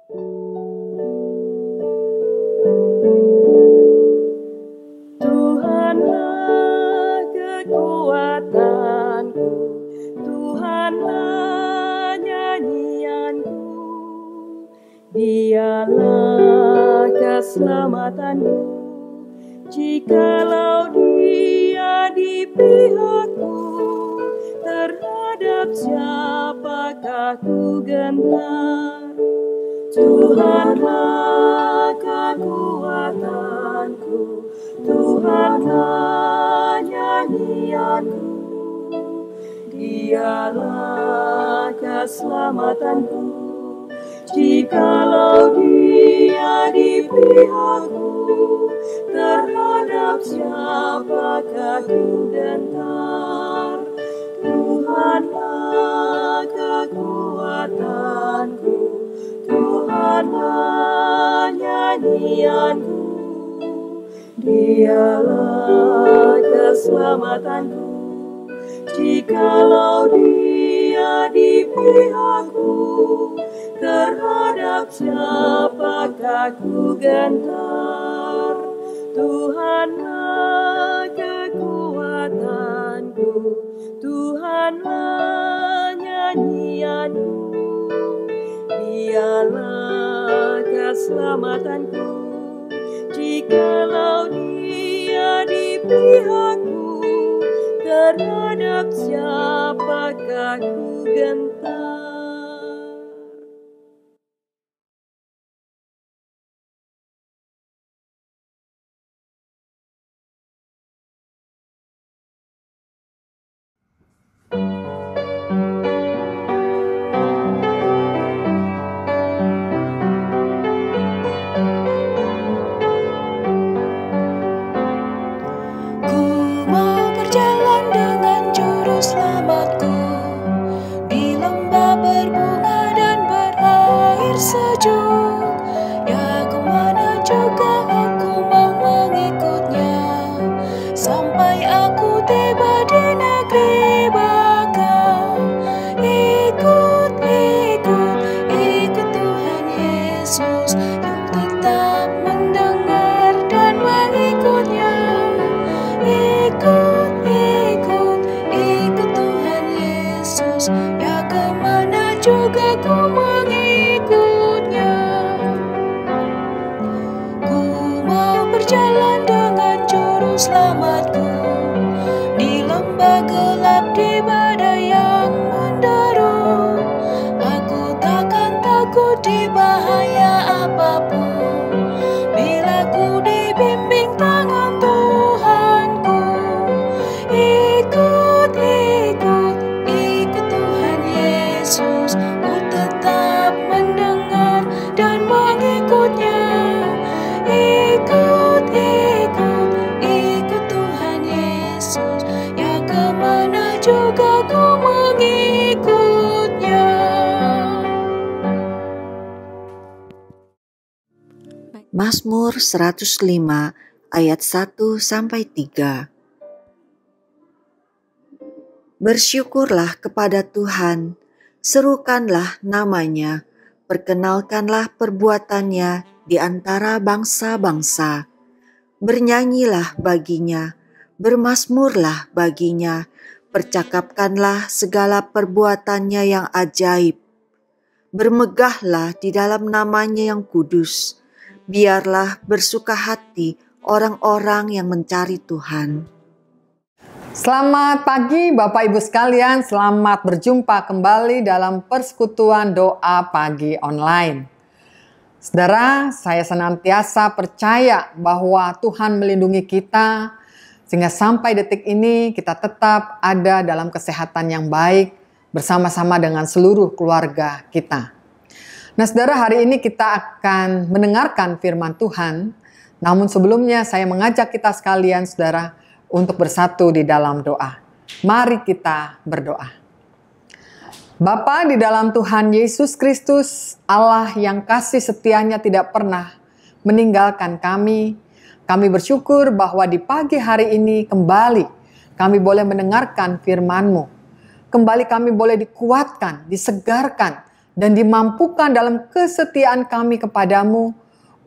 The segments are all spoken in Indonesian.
Tuhanlah kekuatanku, Tuhanlah nyanyianku, Dialah keselamatanku, jikalau Dia di pihakku, terhadap siapakah ku gentar. Tuhanlah kekuatanku, Tuhanlah nyanyianku, Dialah keselamatanku, jikalau Dia di pihakku, terhadap siapakah ku gentar. Tuhanlah kekuatanku, Tuhanlah nyanyianku, Dialah keselamatanku, jikalau Dia di pihakku, terhadap siapakah ku gentar. Tuhanlah kekuatanku, Tuhanlah nyanyianku, Dialah keselamatanku, jikalau Dia di pihakku, terhadap siapakah ku gentar. Mazmur 105 ayat 1-3. Bersyukurlah kepada Tuhan, serukanlah namanya, perkenalkanlah perbuatannya di antara bangsa-bangsa. Bernyanyilah baginya, bermazmurlah baginya, percakapkanlah segala perbuatannya yang ajaib. Bermegahlah di dalam namanya yang kudus. Biarlah bersuka hati orang-orang yang mencari Tuhan. Selamat pagi Bapak Ibu sekalian, selamat berjumpa kembali dalam persekutuan doa pagi online. Saudara, saya senantiasa percaya bahwa Tuhan melindungi kita, sehingga sampai detik ini kita tetap ada dalam kesehatan yang baik bersama-sama dengan seluruh keluarga kita. Nah saudara, hari ini kita akan mendengarkan firman Tuhan. Namun sebelumnya saya mengajak kita sekalian saudara untuk bersatu di dalam doa. Mari kita berdoa. Bapa di dalam Tuhan Yesus Kristus, Allah yang kasih setianya tidak pernah meninggalkan kami. Kami bersyukur bahwa di pagi hari ini kembali kami boleh mendengarkan firman-Mu. Kembali kami boleh dikuatkan, disegarkan, dan dimampukan dalam kesetiaan kami kepadamu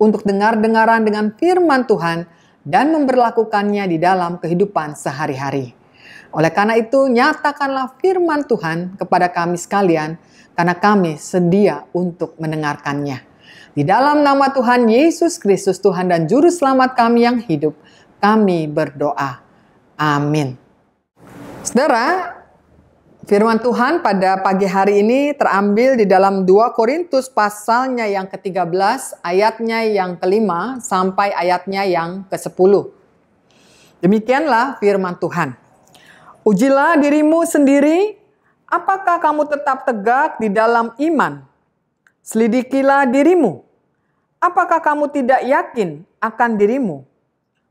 untuk dengar-dengaran dengan firman Tuhan dan memberlakukannya di dalam kehidupan sehari-hari. Oleh karena itu, nyatakanlah firman Tuhan kepada kami sekalian, karena kami sedia untuk mendengarkannya. Di dalam nama Tuhan Yesus Kristus, Tuhan dan Juru Selamat kami yang hidup, kami berdoa. Amin. Saudara, firman Tuhan pada pagi hari ini terambil di dalam 2 Korintus pasalnya yang ke-13, ayatnya yang ke-5 sampai ayatnya yang ke-10. Demikianlah firman Tuhan. Ujilah dirimu sendiri, apakah kamu tetap tegak di dalam iman? Selidikilah dirimu, apakah kamu tidak yakin akan dirimu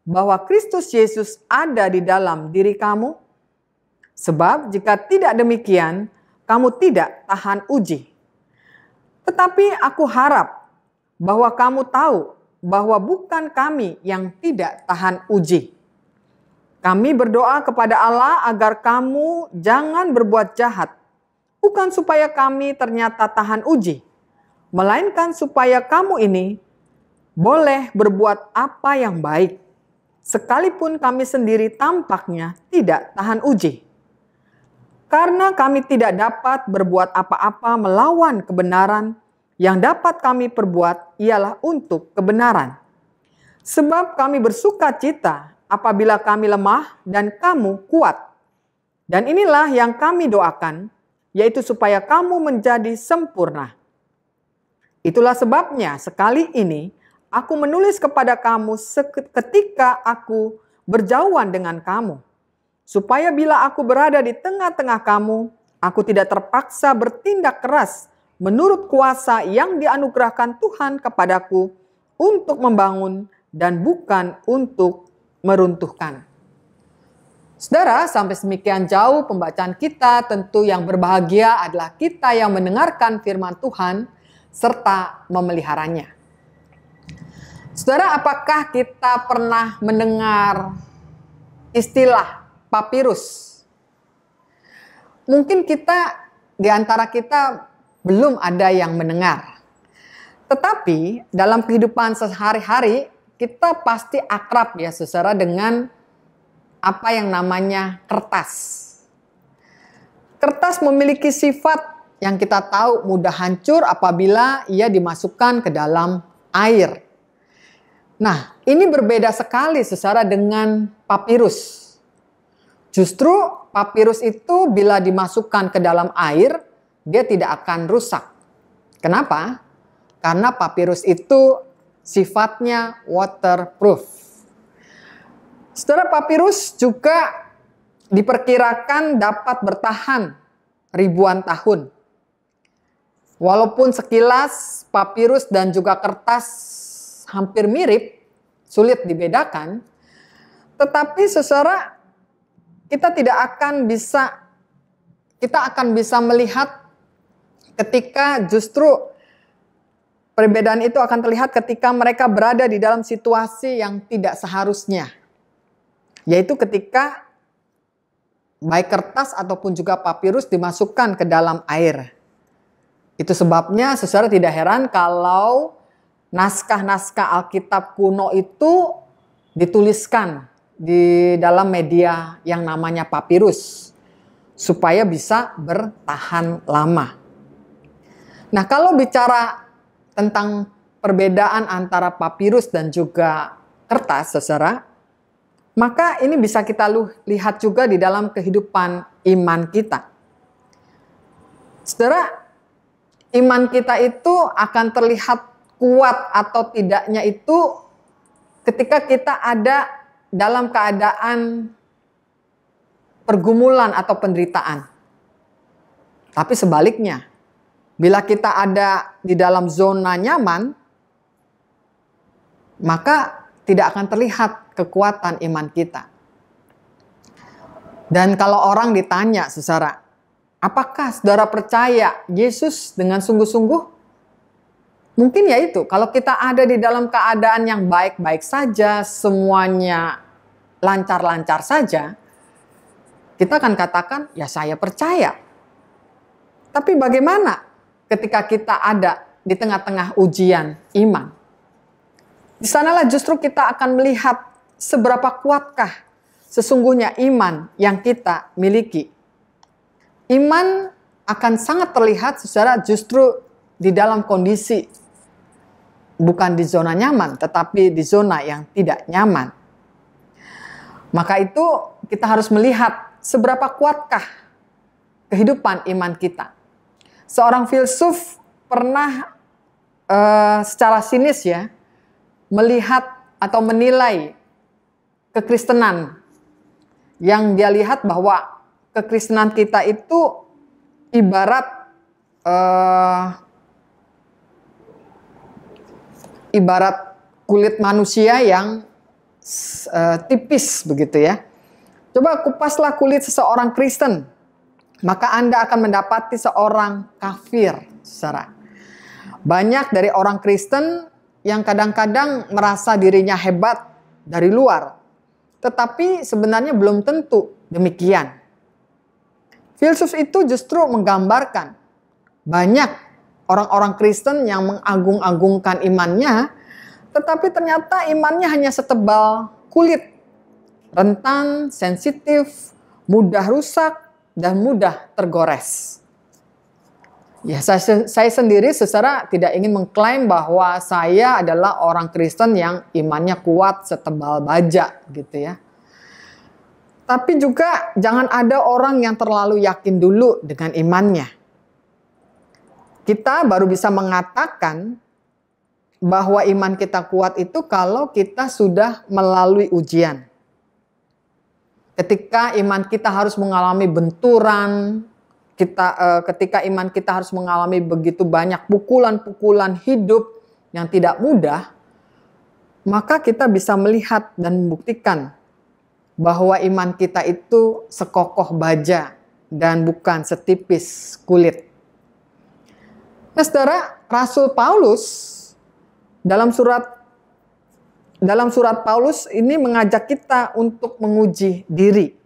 bahwa Kristus Yesus ada di dalam diri kamu? Sebab jika tidak demikian, kamu tidak tahan uji. Tetapi aku harap bahwa kamu tahu bahwa bukan kami yang tidak tahan uji. Kami berdoa kepada Allah agar kamu jangan berbuat jahat, bukan supaya kami ternyata tahan uji, melainkan supaya kamu ini boleh berbuat apa yang baik, sekalipun kami sendiri tampaknya tidak tahan uji. Karena kami tidak dapat berbuat apa-apa melawan kebenaran, yang dapat kami perbuat ialah untuk kebenaran. Sebab kami bersuka cita apabila kami lemah dan kamu kuat. Dan inilah yang kami doakan, yaitu supaya kamu menjadi sempurna. Itulah sebabnya sekali ini aku menulis kepada kamu ketika aku berjauhan dengan kamu. Supaya bila aku berada di tengah-tengah kamu, aku tidak terpaksa bertindak keras menurut kuasa yang dianugerahkan Tuhan kepadaku untuk membangun dan bukan untuk meruntuhkan. Saudara, sampai semikian jauh pembacaan kita, tentu yang berbahagia adalah kita yang mendengarkan firman Tuhan serta memeliharanya. Saudara, apakah kita pernah mendengar istilah papirus? Mungkin di antara kita belum ada yang mendengar. Tetapi dalam kehidupan sehari-hari kita pasti akrab ya saudara dengan apa yang namanya kertas. Kertas memiliki sifat yang kita tahu mudah hancur apabila ia dimasukkan ke dalam air. Nah, ini berbeda sekali saudara dengan papirus. Justru papirus itu bila dimasukkan ke dalam air, dia tidak akan rusak. Kenapa? Karena papirus itu sifatnya waterproof. Saudara, papirus juga diperkirakan dapat bertahan ribuan tahun. Walaupun sekilas papirus dan juga kertas hampir mirip, sulit dibedakan, tetapi saudara, kita akan bisa melihat ketika justru perbedaan itu akan terlihat ketika mereka berada di dalam situasi yang tidak seharusnya. Yaitu ketika baik kertas ataupun juga papirus dimasukkan ke dalam air. Itu sebabnya saudara tidak heran kalau naskah-naskah Alkitab kuno itu dituliskan di dalam media yang namanya papirus supaya bisa bertahan lama. Nah, kalau bicara tentang perbedaan antara papirus dan juga kertas, saudara, maka ini bisa kita lihat juga di dalam kehidupan iman kita. Saudara, iman kita itu akan terlihat kuat atau tidaknya itu ketika kita ada dalam keadaan pergumulan atau penderitaan. Tapi sebaliknya, bila kita ada di dalam zona nyaman, maka tidak akan terlihat kekuatan iman kita. Dan kalau orang ditanya, saudara, apakah saudara percaya Yesus dengan sungguh-sungguh? Mungkin ya itu, kalau kita ada di dalam keadaan yang baik-baik saja, semuanya lancar-lancar saja, kita akan katakan, ya saya percaya. Tapi bagaimana ketika kita ada di tengah-tengah ujian iman. Di sanalah justru kita akan melihat seberapa kuatkah sesungguhnya iman yang kita miliki. Iman akan sangat terlihat secara justru di dalam kondisi bukan di zona nyaman, tetapi di zona yang tidak nyaman. Maka itu kita harus melihat seberapa kuatkah kehidupan iman kita. Seorang filsuf pernah secara sinis ya melihat atau menilai kekristenan, yang dia lihat bahwa kekristenan kita itu ibarat kulit manusia yang tipis begitu ya. Coba kupaslah kulit seseorang Kristen, maka Anda akan mendapati seorang kafir, saudara. Banyak dari orang Kristen yang kadang-kadang merasa dirinya hebat dari luar, tetapi sebenarnya belum tentu demikian. Filsuf itu justru menggambarkan banyak orang-orang Kristen yang mengagung-agungkan imannya, tetapi ternyata imannya hanya setebal kulit, rentan, sensitif, mudah rusak, dan mudah tergores. Ya, saya sendiri secara tidak ingin mengklaim bahwa saya adalah orang Kristen yang imannya kuat setebal baja gitu ya. Tapi juga jangan ada orang yang terlalu yakin dulu dengan imannya. Kita baru bisa mengatakan bahwa iman kita kuat itu kalau kita sudah melalui ujian. Ketika iman kita harus mengalami benturan, ketika iman kita harus mengalami begitu banyak pukulan-pukulan hidup yang tidak mudah, maka kita bisa melihat dan membuktikan bahwa iman kita itu sekokoh baja dan bukan setipis kulit. Nah, saudara, Rasul Paulus dalam surat Paulus ini mengajak kita untuk menguji diri.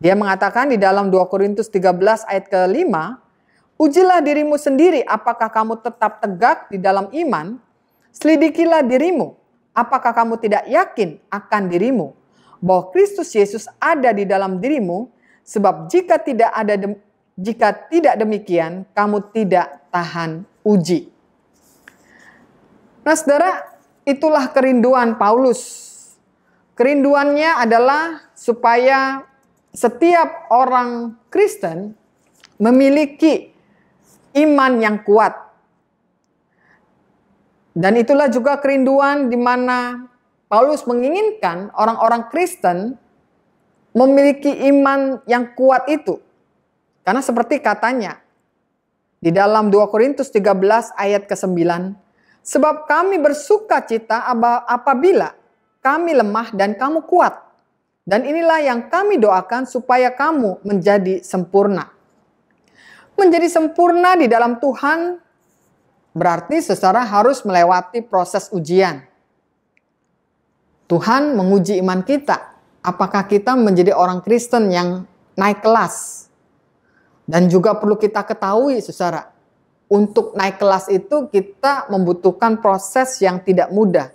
Dia mengatakan di dalam 2 Korintus 13 ayat ke-5, ujilah dirimu sendiri apakah kamu tetap tegak di dalam iman, selidikilah dirimu apakah kamu tidak yakin akan dirimu, bahwa Kristus Yesus ada di dalam dirimu, sebab jika tidak demikian, kamu tidak tahan uji. Nah, saudara, itulah kerinduan Paulus. Kerinduannya adalah supaya setiap orang Kristen memiliki iman yang kuat. Dan itulah juga kerinduan di mana Paulus menginginkan orang-orang Kristen memiliki iman yang kuat itu. Karena seperti katanya di dalam 2 Korintus 13 ayat ke-9, sebab kami bersuka cita apabila kami lemah dan kamu kuat. Dan inilah yang kami doakan supaya kamu menjadi sempurna. Menjadi sempurna di dalam Tuhan berarti seseorang harus melewati proses ujian. Tuhan menguji iman kita. Apakah kita menjadi orang Kristen yang naik kelas? Dan juga perlu kita ketahui, saudara, untuk naik kelas itu kita membutuhkan proses yang tidak mudah.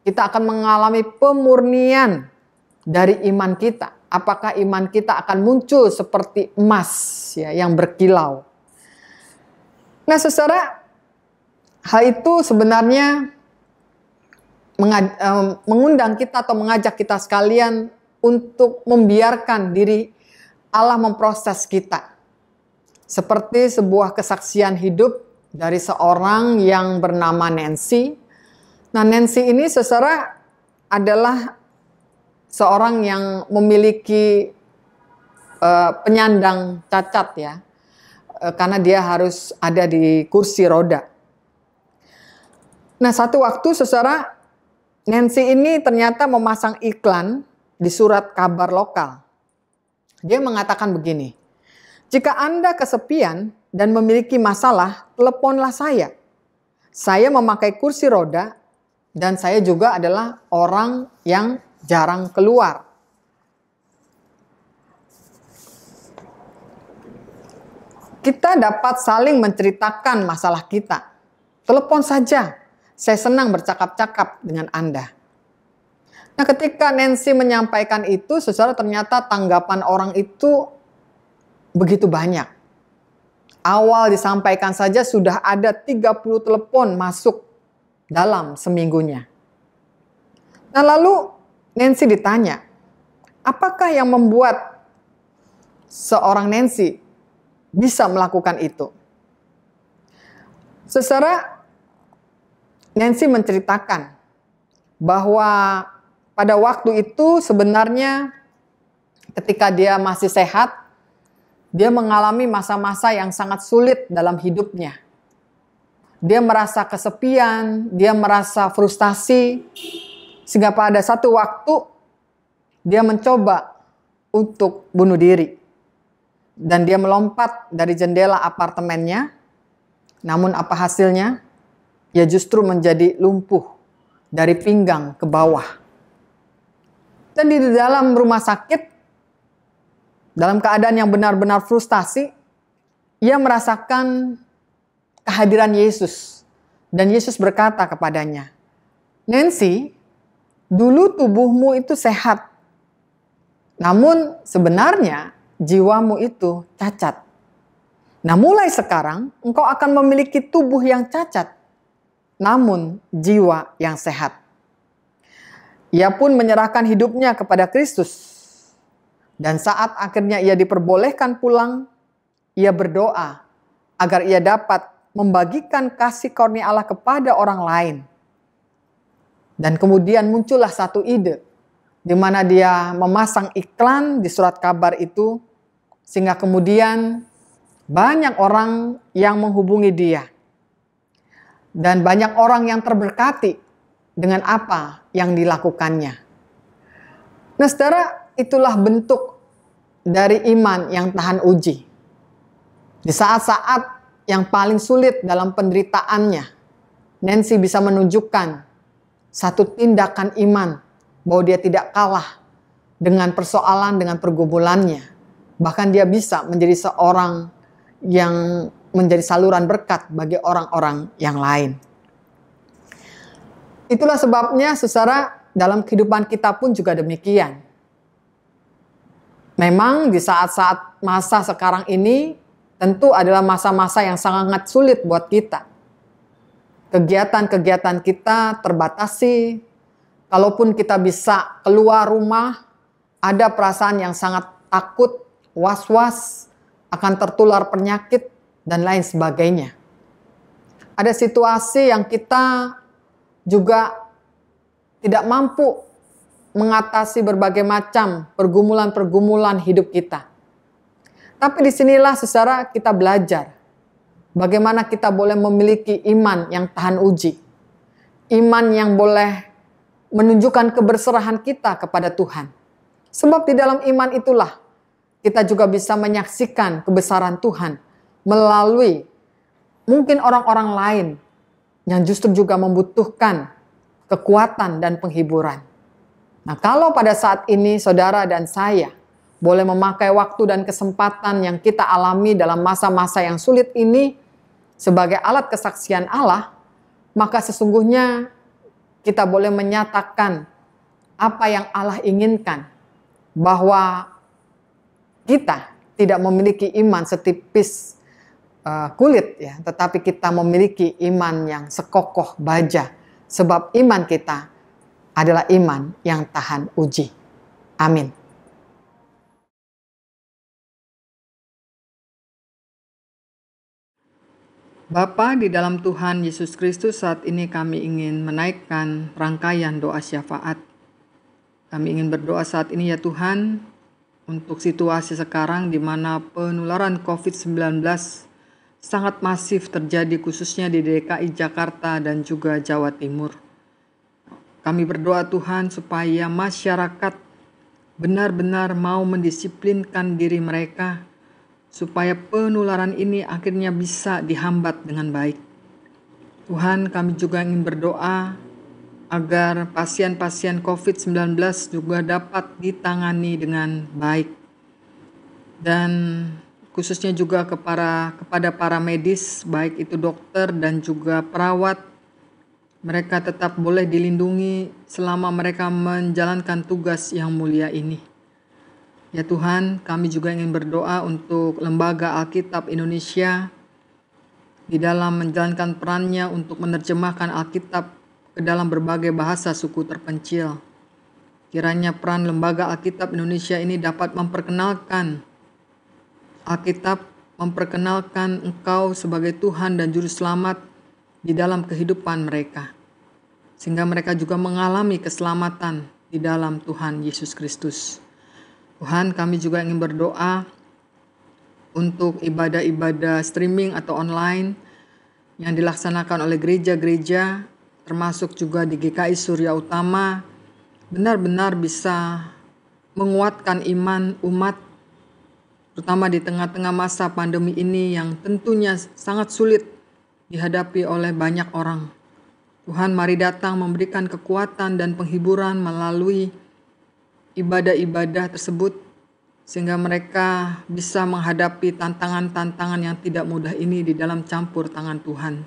Kita akan mengalami pemurnian dari iman kita. Apakah iman kita akan muncul seperti emas ya, yang berkilau. Nah, saudara, hal itu sebenarnya mengundang kita atau mengajak kita sekalian untuk membiarkan diri Allah memproses kita. Seperti sebuah kesaksian hidup dari seorang yang bernama Nancy. Nah, Nancy ini saudara adalah seorang yang memiliki penyandang cacat ya. Karena dia harus ada di kursi roda. Nah, satu waktu saudara, Nancy ini ternyata memasang iklan di surat kabar lokal. Dia mengatakan begini, jika Anda kesepian dan memiliki masalah, teleponlah saya. Saya memakai kursi roda dan saya juga adalah orang yang jarang keluar. kita dapat saling menceritakan masalah kita. Telepon saja, saya senang bercakap-cakap dengan Anda. Nah, ketika Nancy menyampaikan itu, saudara, ternyata tanggapan orang itu begitu banyak. Awal disampaikan saja sudah ada 30 telepon masuk dalam seminggunya. Nah, lalu Nancy ditanya, apakah yang membuat seorang Nancy bisa melakukan itu? Saudara, Nancy menceritakan bahwa pada waktu itu sebenarnya ketika dia masih sehat, dia mengalami masa-masa yang sangat sulit dalam hidupnya. Dia merasa kesepian, dia merasa frustasi, sehingga pada satu waktu dia mencoba untuk bunuh diri. Dan dia melompat dari jendela apartemennya, namun apa hasilnya? Ia justru menjadi lumpuh dari pinggang ke bawah. Dan di dalam rumah sakit, dalam keadaan yang benar-benar frustasi, ia merasakan kehadiran Yesus. Dan Yesus berkata kepadanya, Nancy, dulu tubuhmu itu sehat. Namun sebenarnya jiwamu itu cacat. Nah, mulai sekarang engkau akan memiliki tubuh yang cacat, namun jiwa yang sehat. Ia pun menyerahkan hidupnya kepada Kristus. Dan saat akhirnya ia diperbolehkan pulang, ia berdoa agar ia dapat membagikan kasih karunia Allah kepada orang lain. Dan kemudian muncullah satu ide, di mana dia memasang iklan di surat kabar itu, sehingga kemudian banyak orang yang menghubungi dia. Dan banyak orang yang terberkati dengan apa yang dilakukannya. Nah, saudara, itulah bentuk dari iman yang tahan uji. Di saat-saat yang paling sulit dalam penderitaannya, Nancy bisa menunjukkan satu tindakan iman bahwa dia tidak kalah dengan persoalan, dengan pergumulannya. Bahkan dia bisa menjadi seorang yang menjadi saluran berkat bagi orang-orang yang lain. Itulah sebabnya, saudara, dalam kehidupan kita pun juga demikian. Memang di saat-saat masa sekarang ini tentu adalah masa-masa yang sangat sulit buat kita. Kegiatan-kegiatan kita terbatasi. Kalaupun kita bisa keluar rumah, ada perasaan yang sangat takut, was-was, akan tertular penyakit, dan lain sebagainya. Ada situasi yang kita juga tidak mampu mengatasi berbagai macam pergumulan-pergumulan hidup kita. Tapi disinilah, saudara, kita belajar bagaimana kita boleh memiliki iman yang tahan uji. Iman yang boleh menunjukkan keberserahan kita kepada Tuhan. Sebab di dalam iman itulah kita juga bisa menyaksikan kebesaran Tuhan melalui mungkin orang-orang lain yang justru juga membutuhkan kekuatan dan penghiburan. Nah, kalau pada saat ini saudara dan saya boleh memakai waktu dan kesempatan yang kita alami dalam masa-masa yang sulit ini sebagai alat kesaksian Allah, maka sesungguhnya kita boleh menyatakan apa yang Allah inginkan, bahwa kita tidak memiliki iman setipis kulit, ya, tetapi kita memiliki iman yang sekokoh baja, sebab iman kita adalah iman yang tahan uji. Amin. Bapa di dalam Tuhan Yesus Kristus, saat ini kami ingin menaikkan rangkaian doa syafaat. Kami ingin berdoa saat ini, ya Tuhan, untuk situasi sekarang di mana penularan COVID-19 sangat masif terjadi, khususnya di DKI Jakarta dan juga Jawa Timur. Kami berdoa Tuhan supaya masyarakat benar-benar mau mendisiplinkan diri mereka, supaya penularan ini akhirnya bisa dihambat dengan baik. Tuhan, kami juga ingin berdoa agar pasien-pasien COVID-19 juga dapat ditangani dengan baik. Dan khususnya juga kepada para medis, baik itu dokter dan juga perawat. Mereka tetap boleh dilindungi selama mereka menjalankan tugas yang mulia ini. Ya Tuhan, kami juga ingin berdoa untuk Lembaga Alkitab Indonesia di dalam menjalankan perannya untuk menerjemahkan Alkitab ke dalam berbagai bahasa suku terpencil. Kiranya peran Lembaga Alkitab Indonesia ini dapat memperkenalkan Alkitab, memperkenalkan Engkau sebagai Tuhan dan Juru Selamat di dalam kehidupan mereka, sehingga mereka juga mengalami keselamatan di dalam Tuhan Yesus Kristus. Tuhan, kami juga ingin berdoa untuk ibadah-ibadah streaming atau online yang dilaksanakan oleh gereja-gereja, termasuk juga di GKI Surya Utama, benar-benar bisa menguatkan iman umat, terutama di tengah-tengah masa pandemi ini yang tentunya sangat sulit dihadapi oleh banyak orang. Tuhan, mari datang memberikan kekuatan dan penghiburan melalui ibadah-ibadah tersebut, sehingga mereka bisa menghadapi tantangan-tantangan yang tidak mudah ini di dalam campur tangan Tuhan.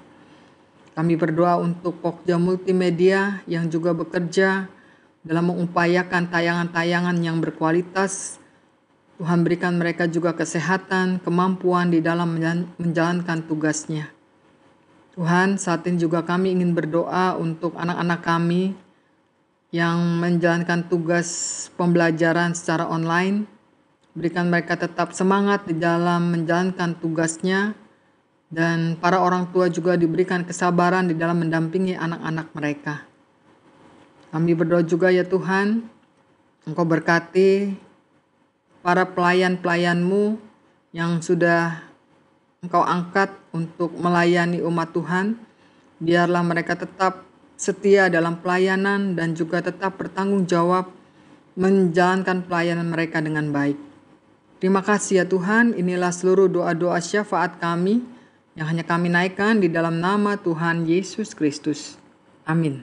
Kami berdoa untuk Pokja Multimedia yang juga bekerja dalam mengupayakan tayangan-tayangan yang berkualitas. Tuhan, berikan mereka juga kesehatan, kemampuan di dalam menjalankan tugasnya. Tuhan, saat ini juga kami ingin berdoa untuk anak-anak kami yang menjalankan tugas pembelajaran secara online. Berikan mereka tetap semangat di dalam menjalankan tugasnya, dan para orang tua juga diberikan kesabaran di dalam mendampingi anak-anak mereka. Kami berdoa juga ya Tuhan, Engkau berkati para pelayan-pelayan-Mu yang sudah Engkau angkat untuk melayani umat Tuhan. Biarlah mereka tetap setia dalam pelayanan dan juga tetap bertanggung jawab menjalankan pelayanan mereka dengan baik. Terima kasih ya Tuhan, inilah seluruh doa-doa syafaat kami yang hanya kami naikkan di dalam nama Tuhan Yesus Kristus. Amin.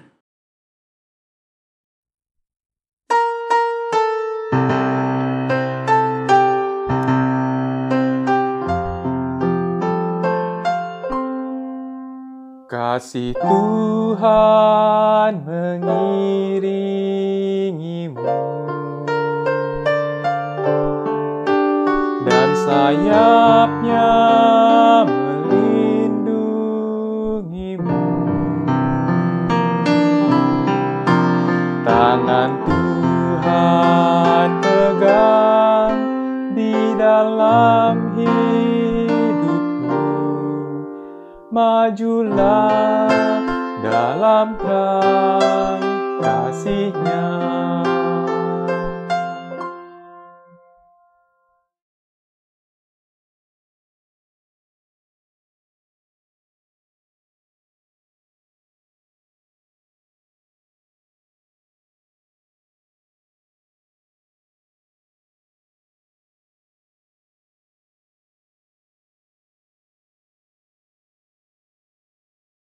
Kasih Tuhan mengiringimu dan sayapnya melindungimu. Tangan Tuhan pegang di dalam hidupmu. Majulah dalam